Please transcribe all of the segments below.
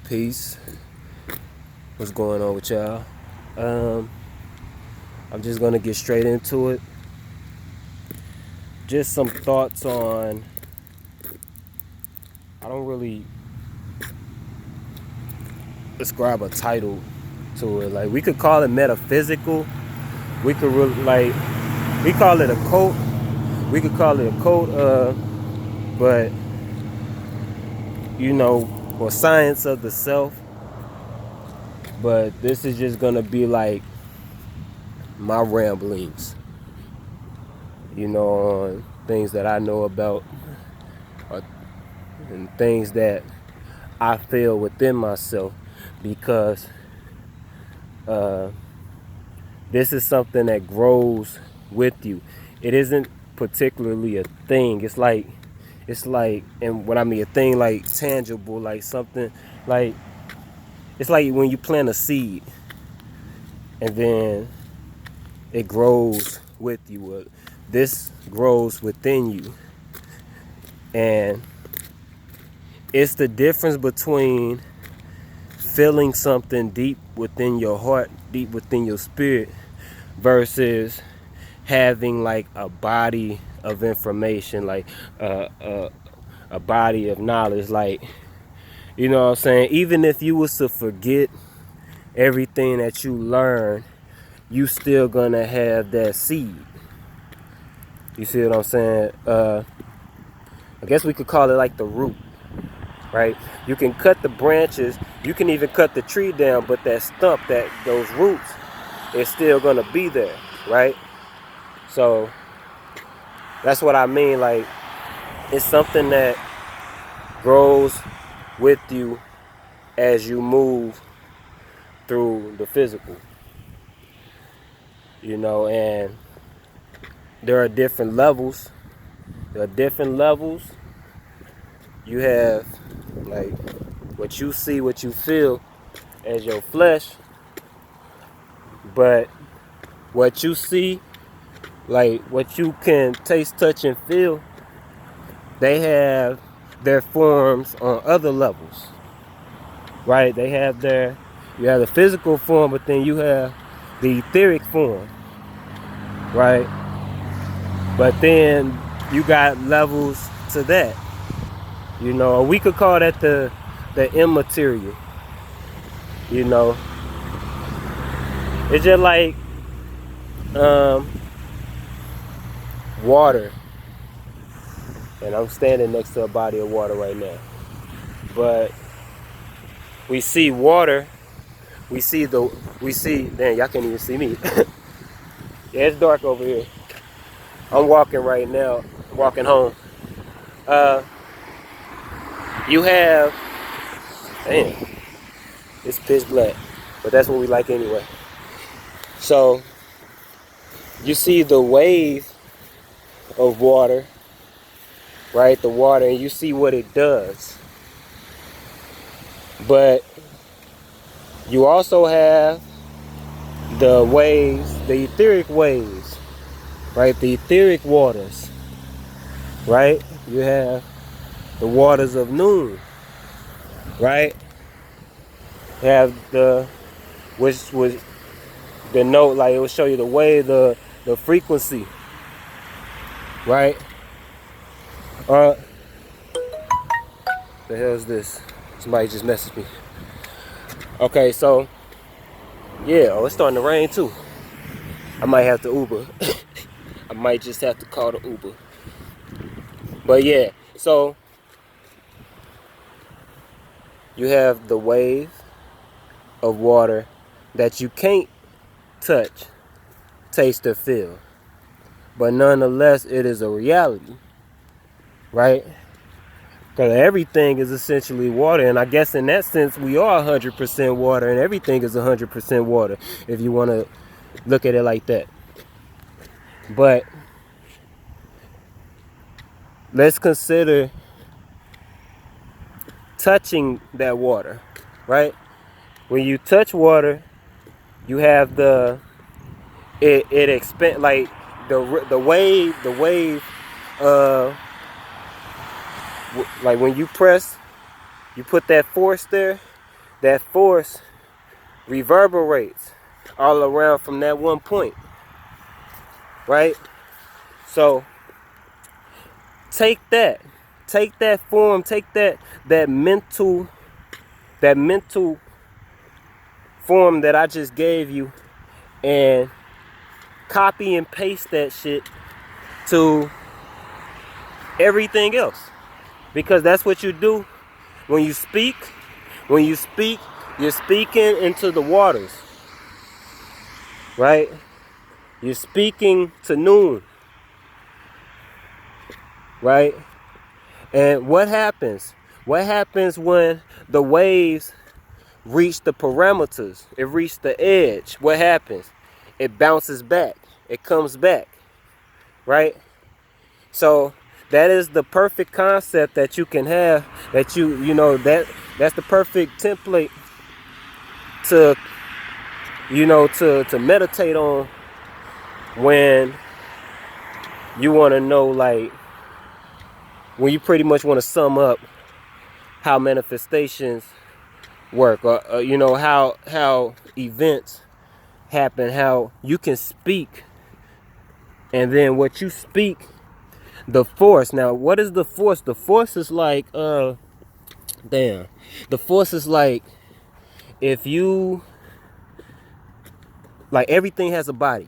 Peace. What's going on with y'all? I'm just gonna get straight into it. Just some thoughts on. I don't really ascribe a title to it. Like we could call it metaphysical. We could we call it a cult. We could call it a cult. But or science of the self. But this is just gonna be like my ramblings, on things that I know about and things that I feel within myself, because this is something that grows with you. It isn't particularly a thing. It's like, and when I mean a thing, like tangible, like something, like it's like when you plant a seed and then it grows with you. This grows within you, and it's the difference between feeling something deep within your heart, deep within your spirit, versus having like a body of information, like a body of knowledge. Like, you know what I'm saying? Even if you was to forget everything that you learned, you still gonna have that seed. You see what I'm saying? I guess we could call it like the root, right? You can cut the branches, you can even cut the tree down, but that stump, those roots, is still gonna be there, right? So that's what I mean. Like, it's something that grows with you as you move through the physical, and there are different levels. You have like what you see, what you feel as your flesh, but what you see, like what you can taste, touch, and feel, they have their forms on other levels, right? You have the physical form, but then you have the etheric form, right? But then you got levels to that, we could call that the immaterial. It's just like water, and I'm standing next to a body of water right now, but we see water, we see damn, y'all can't even see me. Yeah, it's dark over here. I'm walking right now, walking home. You have, damn, it's pitch black, but that's what we like anyway. So you see the wave of water, right? The water, and you see what it does. But you also have the waves, the etheric waves, right? The etheric waters, right? You have the waters of noon, right? You have which would denote, like, it will show you the wave, the frequency, right? The hell is this? Somebody just messaged me. Okay, so yeah, it's starting to rain too. I might have to Uber. I might just have to call the Uber. But yeah, so you have the wave of water that you can't touch, taste, or feel, but nonetheless it is a reality, right? Because everything is essentially water, and I guess in that sense we are 100% water, and everything is 100% water, if you want to look at it like that. But let's consider touching that water, right? When you touch water, you have it expand, like the wave, like when you press, you put that force there, that force reverberates all around from that one point, right? So take that form, take that mental form that I just gave you, and copy and paste that shit to everything else, because that's what you do when you speak. When you speak, you're speaking into the waters, right? You're speaking to noon, right? And what happens? What happens when the waves reach the parameters? It reaches the edge. What happens? It bounces back. It comes back, right? So that is the perfect concept that you can have, that you know, that's the perfect template to, you know, to meditate on when you want to know, like, when you pretty much want to sum up how manifestations work, or you know, how events happen, how you can speak, and then what you speak, the force. Now, what is the force? The force is like the force is like, if you, like, everything has a body,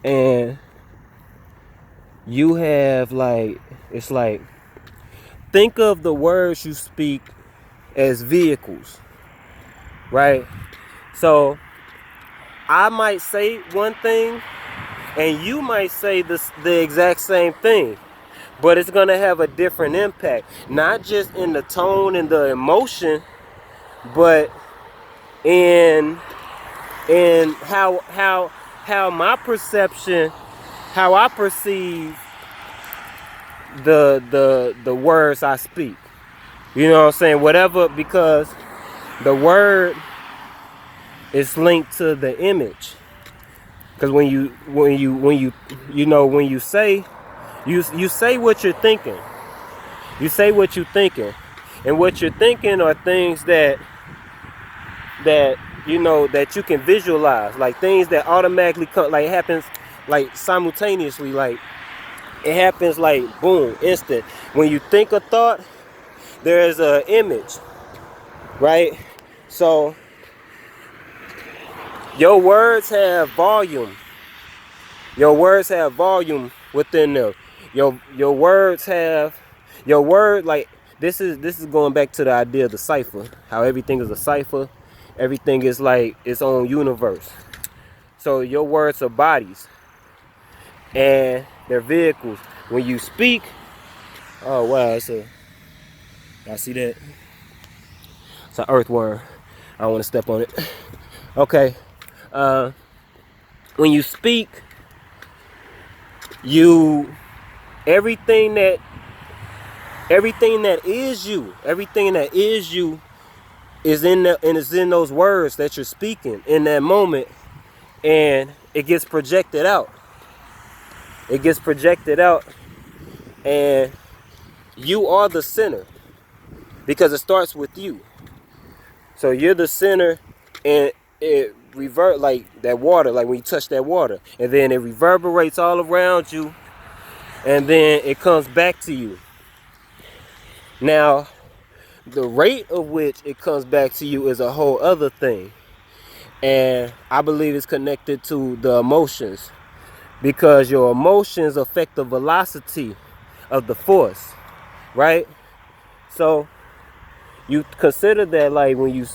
and you have, like, it's like, think of the words you speak as vehicles, right? So I might say one thing and you might say the exact same thing, but it's gonna have a different impact, not just in the tone and the emotion, but in how my perception, how I perceive the words I speak. You know what I'm saying? Whatever, because the word is linked to the image. Because when you say, you say what you're thinking. You say what you're thinking, and what you're thinking are things that you know, that you can visualize, like things that automatically come, like happens, like simultaneously, like it happens, like boom, instant. When you think a thought, there is an image, right? So your words have volume. Your words have volume within them. Your words have, your word, like, this is going back to the idea of the cipher. How everything is a cipher. Everything is like its own universe. So your words are bodies, and they're vehicles. When you speak, oh wow, y'all see that? It's an earthworm. I don't want to step on it. Okay. When you speak, everything that is you is in those words that you're speaking in that moment, and it gets projected out. And you are the center, because it starts with you. So you're the center, and it revert, like that water, like when you touch that water, and then it reverberates all around you, and then it comes back to you. Now, the rate of which it comes back to you is a whole other thing, and I believe it's connected to the emotions, because your emotions affect the velocity of the force, right? So you consider that, like, when you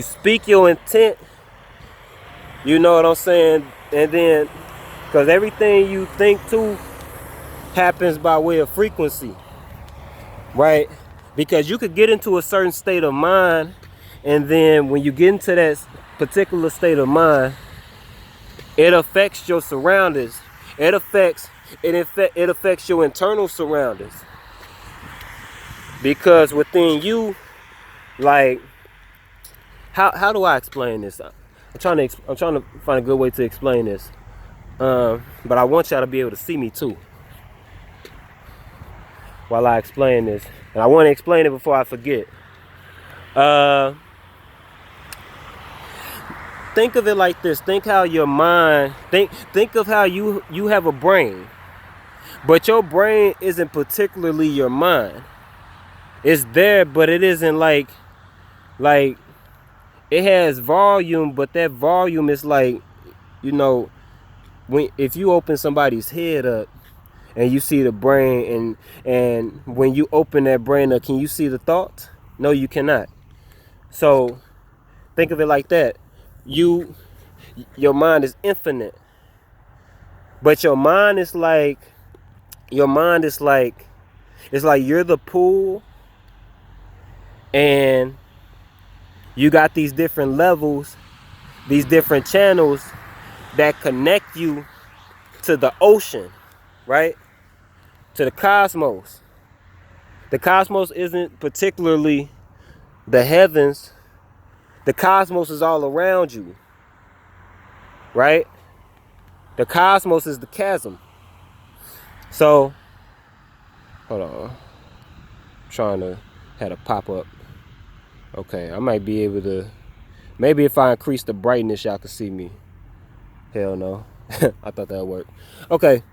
speak your intent, you know what I'm saying? And then, because everything you think too happens by way of frequency, right? Because you could get into a certain state of mind, and then when you get into that particular state of mind, it affects your surroundings. It affects your internal surroundings, because within you, like, how do I explain this? I'm trying to find a good way to explain this, but I want y'all to be able to see me too while I explain this, and I want to explain it before I forget. Uh, think of it like this. Think how your mind. Think of how you have a brain, but your brain isn't particularly your mind. It's there, but it isn't like it has volume, but that volume is like, you know, when if you open somebody's head up and you see the brain, and when you open that brain up, can you see the thoughts? No, you cannot. So think of it like that. Your mind is infinite, but your mind is like it's like you're the pool, and you got these different levels, these different channels that connect you to the ocean, right? To the cosmos. The cosmos isn't particularly the heavens. The cosmos is all around you, right? The cosmos is the chasm. So, hold on. I'm trying to have a pop up. Okay, I might be able to. Maybe if I increase the brightness, y'all can see me. Hell no. I thought that would work. Okay,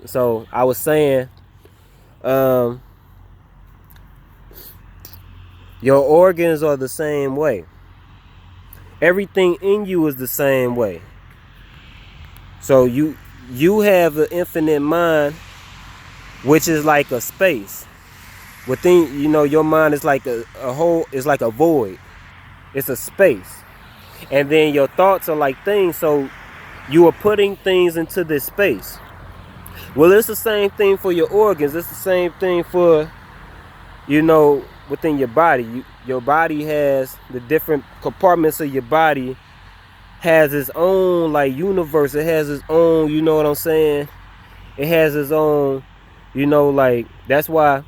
so I was saying, your organs are the same way. Everything in you is the same way. So you have an infinite mind, which is like a space. Within, your mind is like a whole, it's like a void. It's a space. And then your thoughts are like things, so you are putting things into this space. Well, it's the same thing for your organs. It's the same thing for, within your body. Your body has the different compartments of your body, has its own like universe. It has its own, you know what I'm saying? It has its own, like, that's why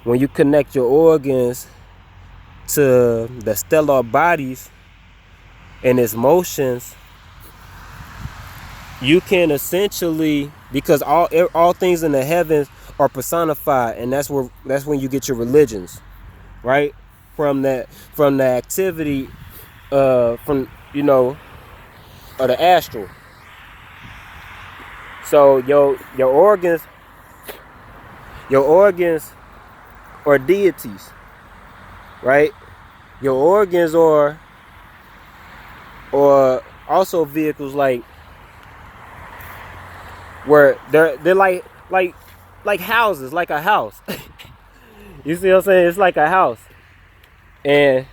when you connect your organs to the stellar bodies and its motions, you can essentially, because all things in the heavens are personified, and that's when you get your religions, right? From the activity from of the astral. So your organs are deities, right? Your organs are also vehicles, like where they're like houses, like a house. You see what I'm saying? It's like a house, and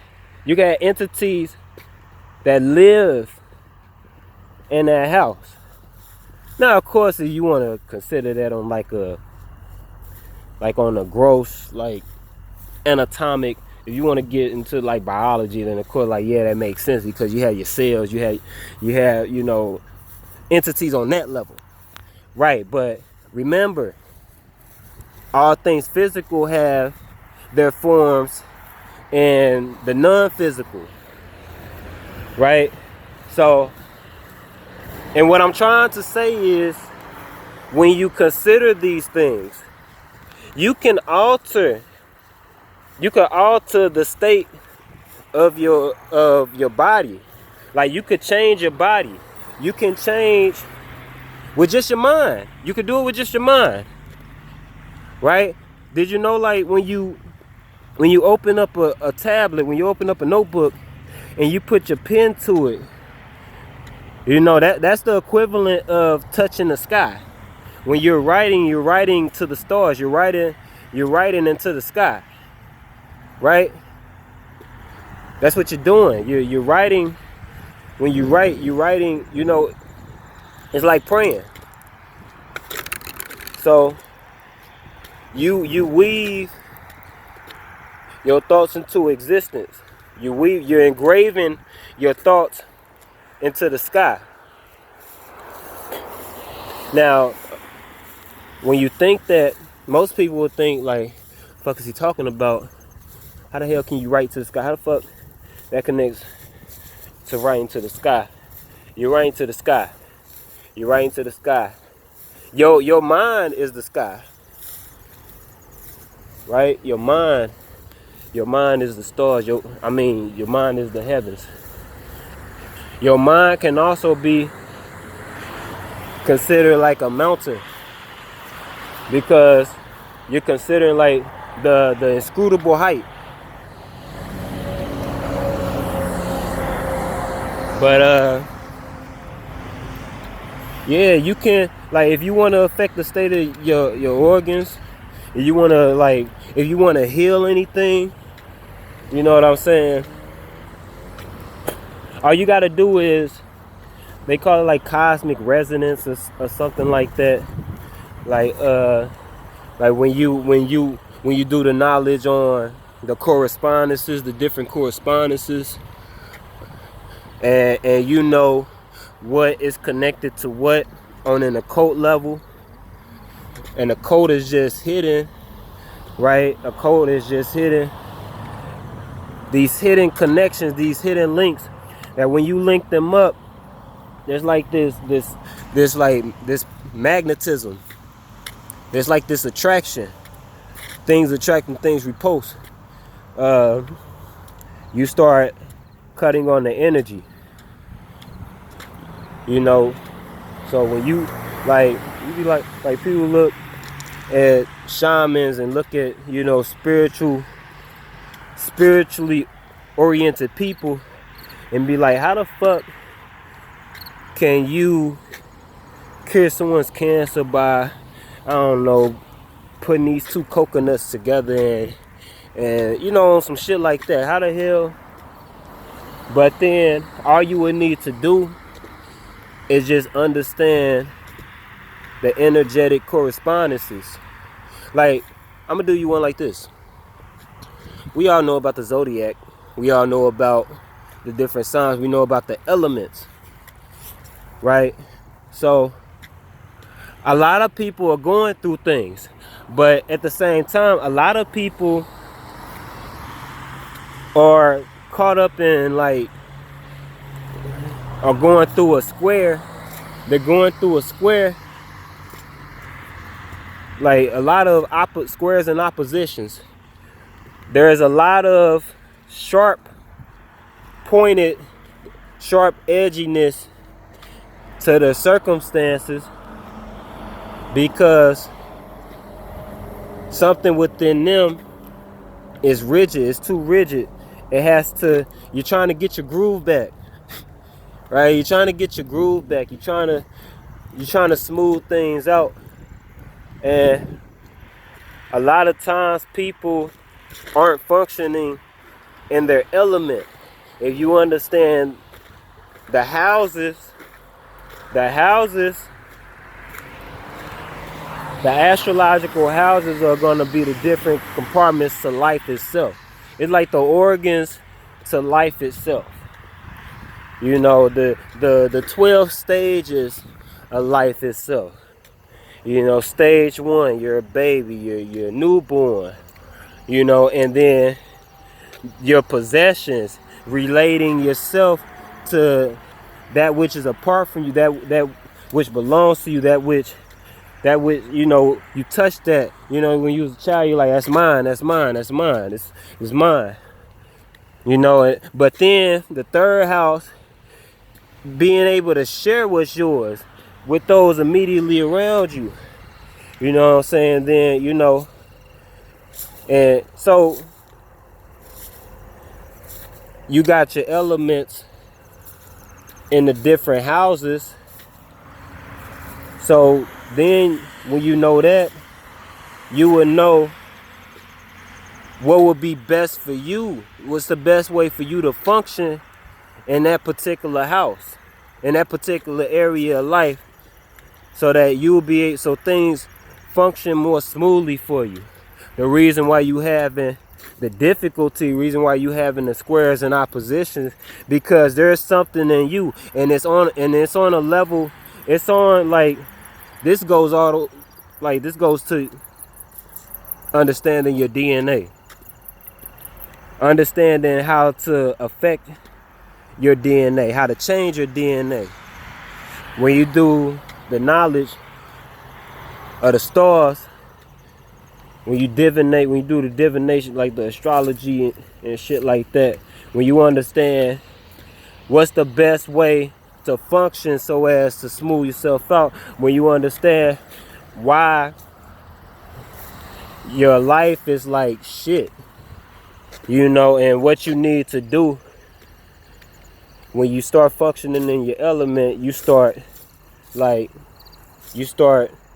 you got entities that live in that house. Now, of course, if you want to consider that on on a gross, like, anatomic, if you want to get into like biology, then of course, like, yeah, that makes sense, because you have your cells, you have entities on that level, right? But remember, all things physical have their forms in the non-physical, right? So, and what I'm trying to say is, when you consider these things, you can alter the state of your body. Like, you could change your body. You can change with just your mind. You could do it with just your mind, right? Did you know, like, when you open up a tablet, when you open up a notebook and you put your pen to it, that's the equivalent of touching the sky. When you're writing to the stars. You're writing into the sky, right? That's what you're doing. You're writing. When you're writing. It's like praying. So you weave your thoughts into existence. You're engraving your thoughts into the sky. Now, when you think that, most people would think, like, the fuck is he talking about? How the hell can you write to the sky? How the fuck that connects to writing to the sky? You're writing to the sky. You're writing to the sky. Your mind is the sky, right? Your mind Your mind is the stars. Your mind is the heavens. Your mind can also be considered like a mountain, because you're considering like the inscrutable height. But yeah, you can, like, if you want to affect the state of your organs, if you want to heal anything, you know what I'm saying? All you got to do is, they call it like cosmic resonance or something like that. Like when you do the knowledge on the correspondences, the different correspondences, and you know what is connected to what on an occult level. And occult is just hidden, right? Occult is just hidden. These hidden connections, these hidden links, that when you link them up, there's like this magnetism. There's like this attraction. Things attracting, things repulse. You start cutting on the energy. You know, so when you be like people look at shamans and look at, you know, spiritually oriented people and be like, how the fuck can you cure someone's cancer by, I don't know, putting these two coconuts together and you know, some shit like that? How the hell? But then all you would need to do is just understand the energetic correspondences. Like, I'm gonna do you one like this. We all know about the zodiac. We all know about the different signs. We know about the elements, right? So a lot of people are going through things, but at the same time, a lot of people are caught up in, like, are going through a square. They're going through a square, like a lot of squares and oppositions. There is a lot of sharp edginess to the circumstances, because something within them is rigid. It's too rigid. You're trying to get your groove back. Right? You're trying to get your groove back. You're trying to smooth things out. And a lot of times people aren't functioning in their element. If you understand the houses, the astrological houses are going to be the different compartments to life itself. It's like the organs to life itself. You know, the 12 stages of life itself. You know, stage 1, you're a baby, you're a newborn. You know, and then your possessions, relating yourself to that which is apart from you, that which belongs to you, that which, you know, you touch that. You know, when you was a child, you're like, that's mine, it's mine. You know, but then the third house, being able to share what's yours with those immediately around you. You know what I'm saying? Then, you know, and so you got your elements in the different houses. So then when you know that, you would know what would be best for you. What's the best way for you to function in that particular house, in that particular area of life, so that so things function more smoothly for you. The reason why you having the difficulty, reason why you having the squares and oppositions, because there's something in you, and it's on a level, it's on, like, this goes to understanding your DNA, understanding how to affect your DNA, how to change your DNA. When you do the knowledge of the stars, when you divinate, when you do the divination, like the astrology and shit like that, when you understand what's the best way to function so as to smooth yourself out, when you understand why your life is like shit, you know, and what you need to do. When you start functioning in your element, you start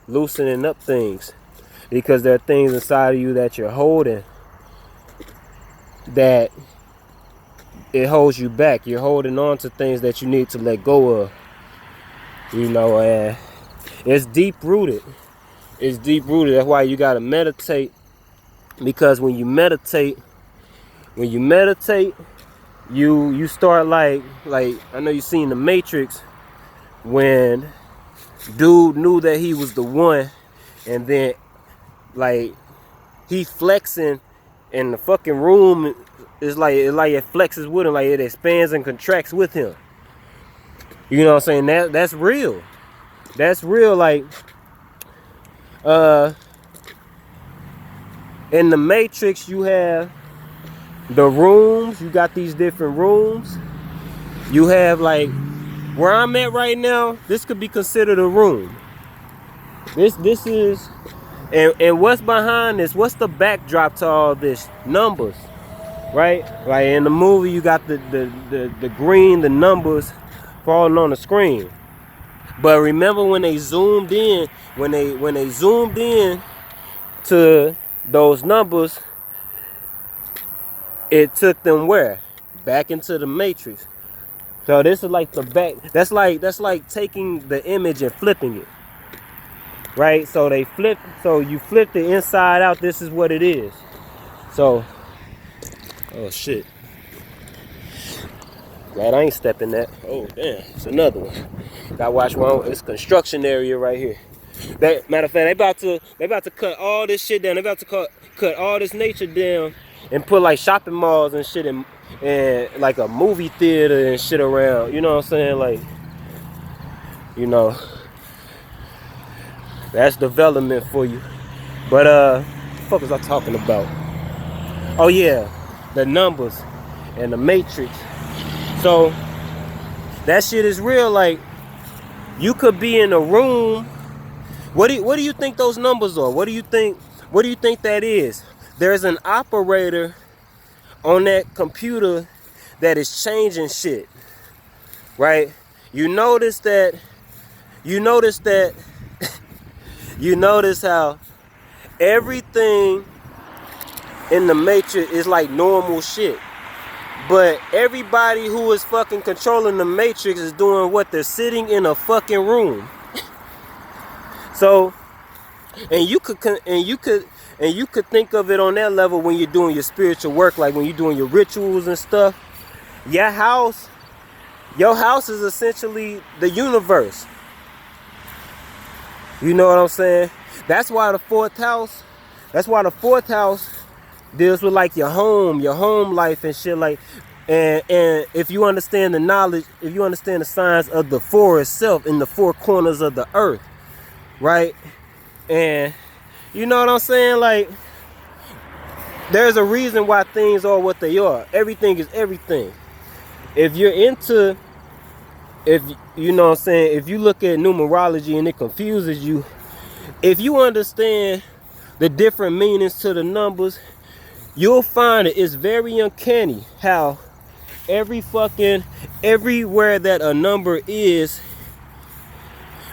loosening up things, because there are things inside of you that you're holding that it holds you back. You're holding on to things that you need to let go of, you know, and it's deep rooted. It's deep rooted. That's why you gotta meditate, because when you meditate, you start like I know you seen the Matrix, when dude knew that he was the one, and then like he flexing in the fucking room, it's like it flexes with him, like it expands and contracts with him. You know what I'm saying? That's real. That's real. Like in the Matrix, you have the rooms. You got these different rooms. You have like where I'm at right now. This could be considered a room. This is, and what's behind this? What's the backdrop to all this? Numbers, right? Like in the movie, you got the green, the numbers falling on the screen. But remember when they zoomed in, when they zoomed in to those numbers, it took them where? Back into the Matrix. So this is like the back. That's like taking the image and flipping it, right? So they flip. So you flip the inside out. This is what it is. So, oh shit. Glad I ain't stepping that. Oh damn, it's another one. Gotta watch one. It's construction area right here. That, matter of fact, they about to cut all this shit down. They about to cut all this nature down and put like shopping malls and shit and like a movie theater and shit around. You know what I'm saying? Like, you know, that's development for you. But what the fuck was I talking about? Oh yeah, the numbers and the Matrix. So that shit is real. Like, you could be in a room. What do you think those numbers are? What do you think that is? There's an operator on that computer that is changing shit, right? You notice how everything in the Matrix is like normal shit. But everybody who is fucking controlling the Matrix is doing what? They're sitting in a fucking room. So, and you could think of it on that level when you're doing your spiritual work, like when you're doing your rituals and stuff. Your house is essentially the universe. You know what I'm saying? That's why the fourth house deals with like your home life and shit, like, and if you understand the knowledge, if you understand the science of the four itself in the four corners of the earth, right? And you know what I'm saying? Like, there's a reason why things are what they are. Everything is everything. If you're into, if you know what I'm saying, if you look at numerology and it confuses you, if you understand the different meanings to the numbers, you'll find it is very uncanny how everywhere that a number is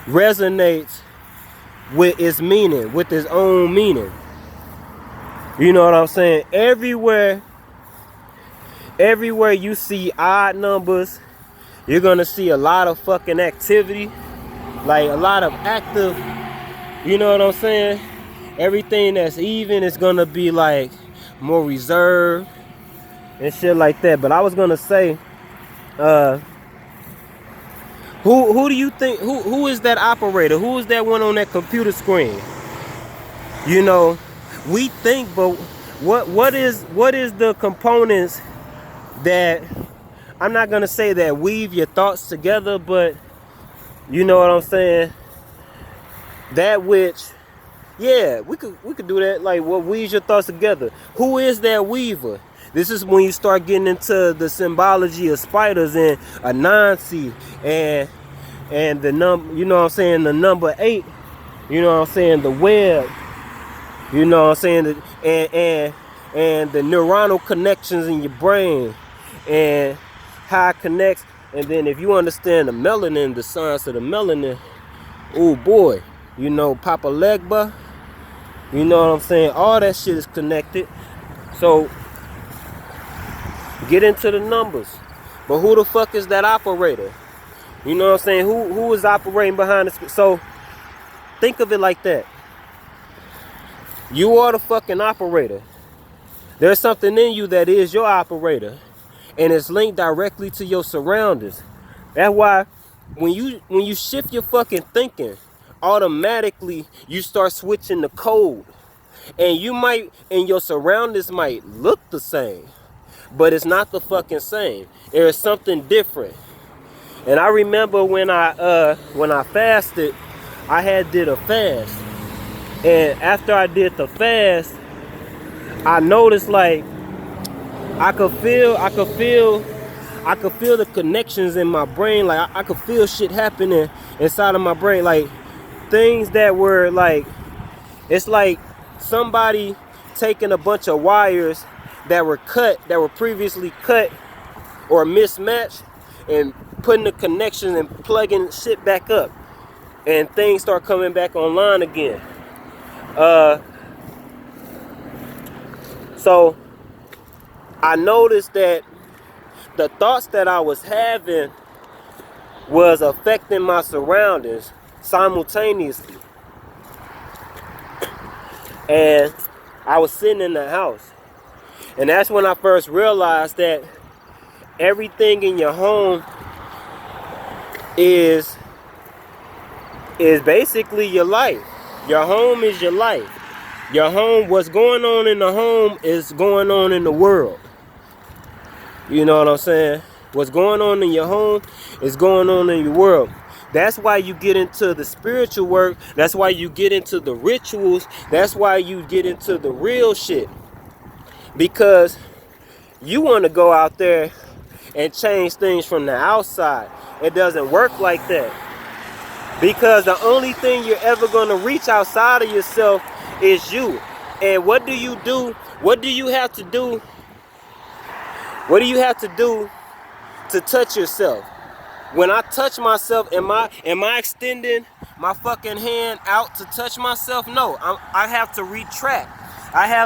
resonates with its meaning, with its own meaning. You know what I'm saying? Everywhere you see odd numbers, you're gonna see a lot of fucking activity, like a lot of active, you know what I'm saying? Everything that's even is gonna be like more reserved and shit like that. But I was gonna say, who do you think, who is that operator? Who is that one on that computer screen? You know, we think, but what is the components that, I'm not gonna say that weave your thoughts together, but you know what I'm saying, that which Yeah, we could do that. Like, what weaves your thoughts together? Who is that weaver? This is when you start getting into the symbology of spiders and Anansi and the you know what I'm saying, the number 8, you know what I'm saying, the web, you know what I'm saying, and the neuronal connections in your brain and how it connects. And then if you understand the melanin, the science of the melanin, oh boy, you know, Papa Legba, you know what I'm saying, all that shit is connected. So get into the numbers. But who the fuck is that operator? You know what I'm saying? Who is operating behind the so think of it like that. You are the fucking operator. There's something in you that is your operator, and it's linked directly to your surroundings. That's why when you shift your fucking thinking, automatically you start switching the code. And your surroundings might look the same, but it's not the fucking same. There is something different. And I remember when I fasted, I had did a fast. And after I did the fast, I noticed like I could feel the connections in my brain. Like I could feel shit happening inside of my brain. Like things that were like, it's like somebody taking a bunch of wires that were previously cut or mismatched, and putting the connections and plugging shit back up, and things start coming back online again. So I noticed that the thoughts that I was having was affecting my surroundings simultaneously. And I was sitting in the house, and that's when I first realized that everything in your home is basically your life. Your home is your life. Your home, what's going on in the home is going on in the world. You know what I'm saying? What's going on in your home is going on in your world. That's why you get into the spiritual work. That's why you get into the rituals. That's why you get into the real shit. Because you want to go out there and change things from the outside. It doesn't work like that. Because the only thing you're ever going to reach outside of yourself is you. And what do you do? What do you have to do? What do you have to do to touch yourself? When I touch myself, am I extending my fucking hand out to touch myself? No, I have to retract. I have